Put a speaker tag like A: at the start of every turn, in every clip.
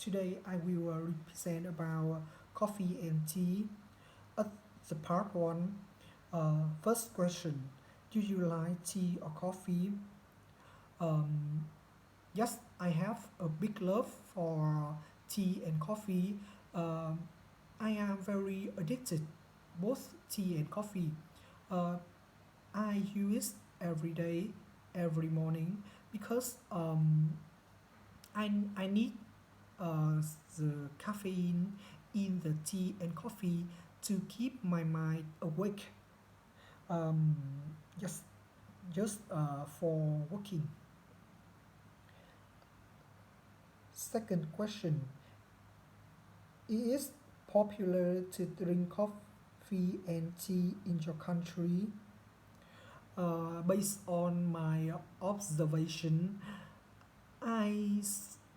A: Today I will represent about coffee and tea. At the part one, first question: do you like tea or coffee? Um, yes, I have a big love for tea and coffee. Um, I am very addicted both tea and coffee. Uh, I use every day, every morning because I need uh, the caffeine in the tea and coffee to keep my mind awake. Um, just just for working. Second question: it is popular to drink coffee and tea in your country. Based on my observation,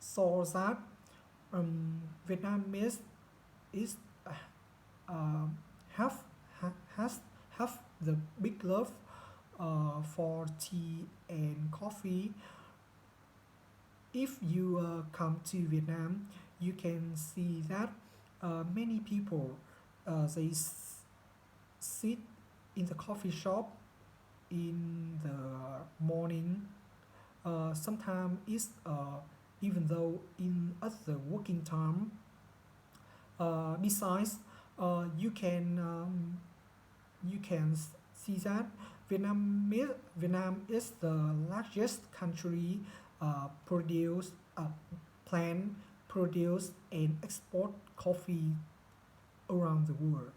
A: saw that Vietnamese is uh, have has have the big love for tea and coffee. If you come to Vietnam, you can see that many people they sit in the coffee shop in the morning. Sometimes it's even though in other working time. Besides, you can see that Vietnam is the largest country produce plant produce and export coffee around the world.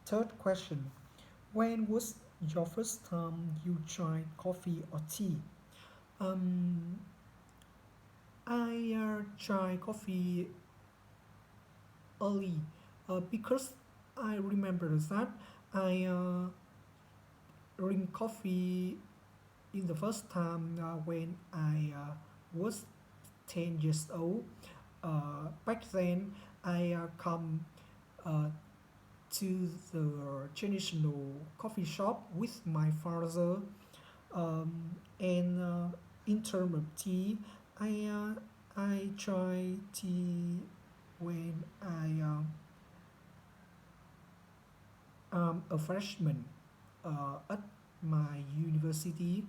A: Third question: when was your first time you tried coffee or tea? Um, I tried coffee early because I remember that I drink coffee in the first time when I was 10 years old. Back then, I come uh, to the traditional coffee shop with my father. And in terms of tea, I try tea when I am a freshman at my university.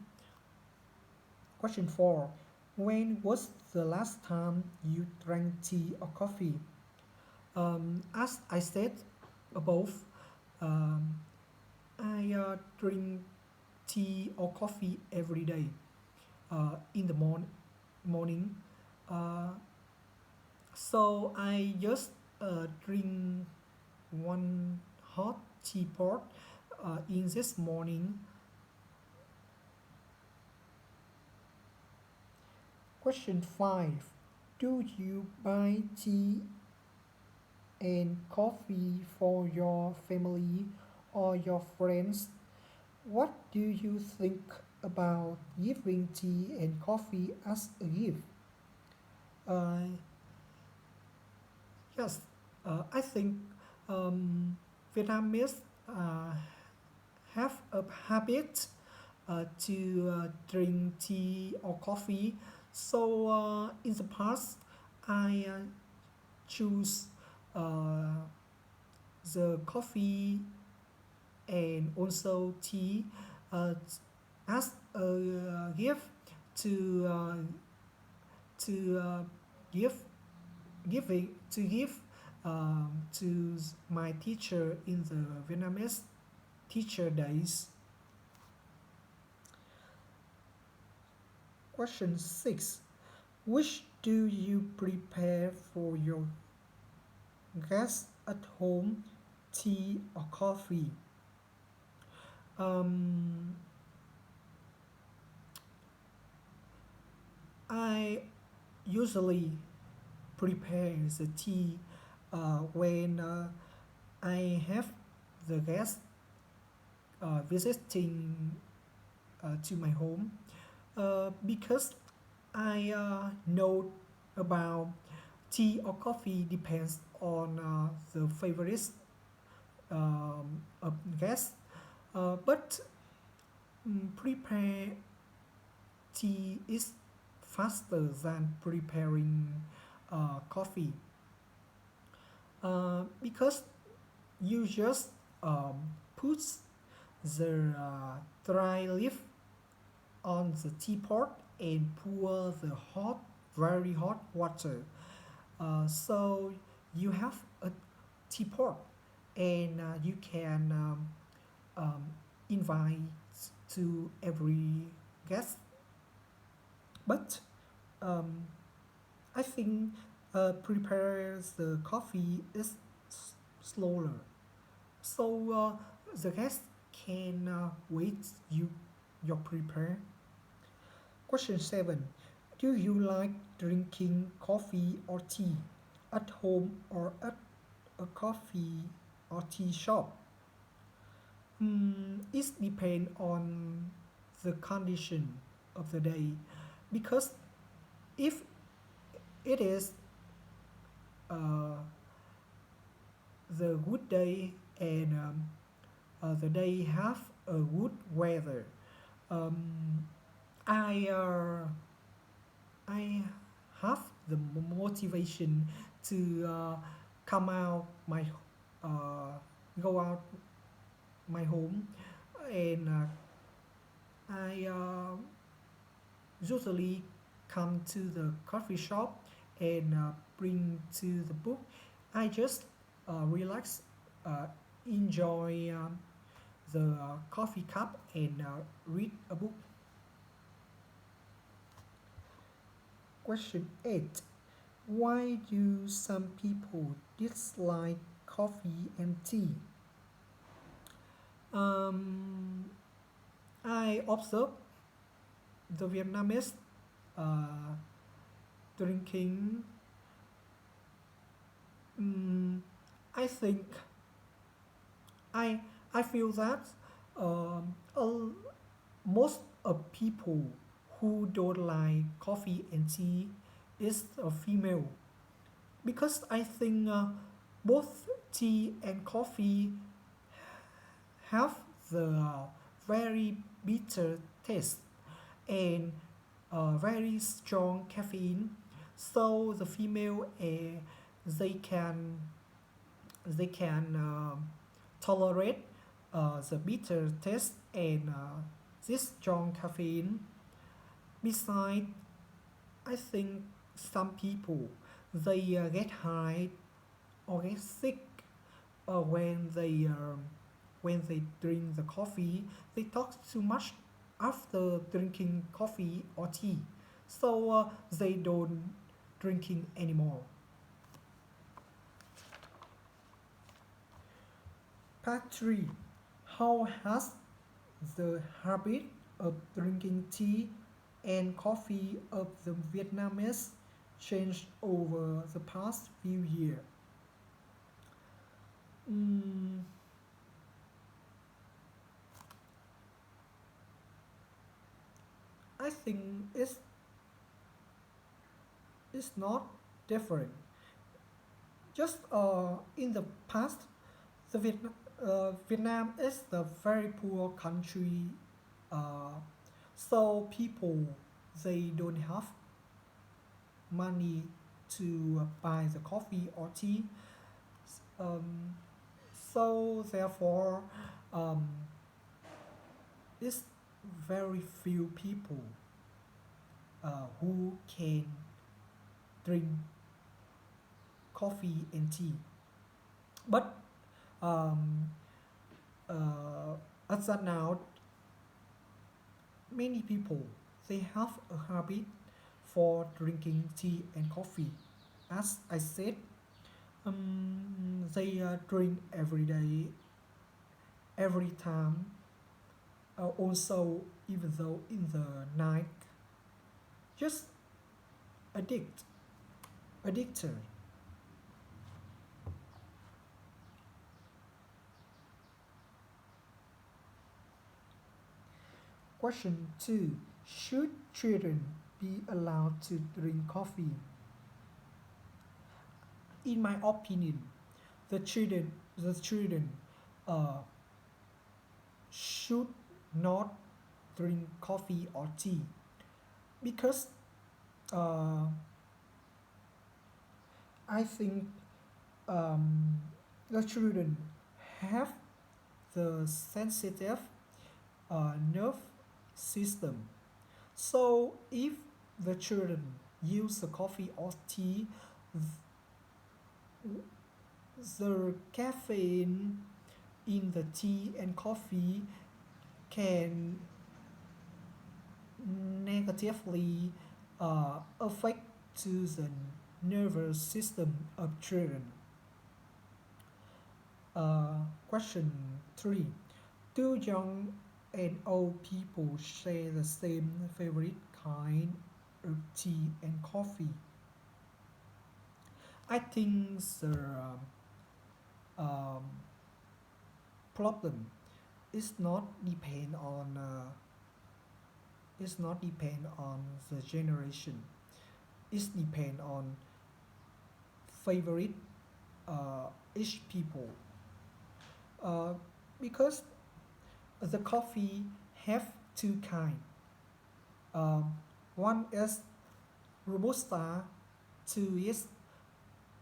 A: Question 4: when was the last time you drank tea or coffee? As I said above, um, I drink tea or coffee every day in the morning. Uh, so I just drink one hot teapot in this morning. Question 5: do you buy tea and coffee for your family or your friends? What do you think about giving tea and coffee as a gift? Uh, yes, I think um, Vietnamese uh, have a habit to drink tea or coffee. So in the past, I choose uh, the coffee and also tea uh, as a gift to to give giving to give to my teacher in the Vietnamese teacher days. Question 6: which do you prepare for your guests at home, tea or coffee? Um, I usually prepare the tea when I have the guest visiting to my home because I know about tea or coffee depends on the favorites of guests. But prepare tea is faster than preparing coffee because you just put the dry leaf on the teapot and pour the very hot water. So you have a teapot and you can um, invite to every guest. But um, I think prepares the coffee is slower. So the guest can wait your prepare. Question 7. Do you like drinking coffee or tea at home or at a coffee or tea shop? It depends on the condition of the day because if it is uh, the good day and the day have a good weather, um, I I have the motivation to come out my uh, go out my home and I usually come to the coffee shop and bring to the book. I just relax, uh, enjoy the coffee cup and read a book. Question 8. Why do some people dislike coffee and tea? Um, I observe the Vietnamese uh, drinking. Um, I think I I feel that um, a- most of people who don't like coffee and tea is a female because I think both tea and coffee have the very bitter taste and very strong caffeine. So the female they can they can tolerate the bitter taste and this strong caffeine. Besides, I think some people they get high or get sick when they drink the coffee. They talk too much after drinking coffee or tea, so they don't drinking anymore. Part 3. How has the habit of drinking tea and coffee of the Vietnamese changed over the past few years? Mm, I think it's not different. Just in the past, Vietnam is a very poor country, uh, so people they don't have money to buy the coffee or tea. Um, so therefore, um, it's very few people who can drink coffee and tea. But um, as of now, many people they have a habit for drinking tea and coffee. As I said, they drink every day, every time. Also, even though in the night, just addict, addicted. Question 2. Should children be allowed to drink coffee? In my opinion, the children uh, should not drink coffee or tea because uh, I think um, the children have the sensitive nerve system. So if the children use the coffee or tea, the caffeine in the tea and coffee can negatively affect to the nervous system of children. Question 3. Do young and old people share the same favorite kind of tea and coffee? I think the um, problem is not depend on the generation. It depend on favorite each people. Uh, because the coffee have two kind. Um, one is robusta, two is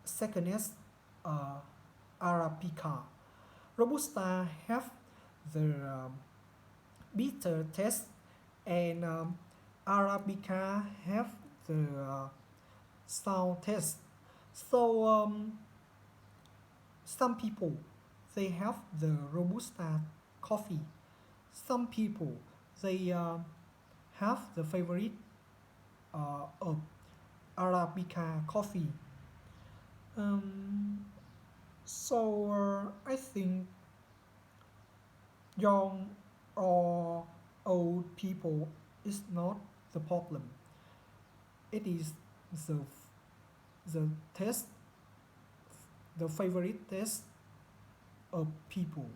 A: second is uh, arabica. Robusta have the bitter taste, and arabica have the sour taste. So some people they have the robusta coffee. Some people they have the favorite of arabica coffee. Um, I think young or old people is not the problem. It is the taste, the favorite taste of people.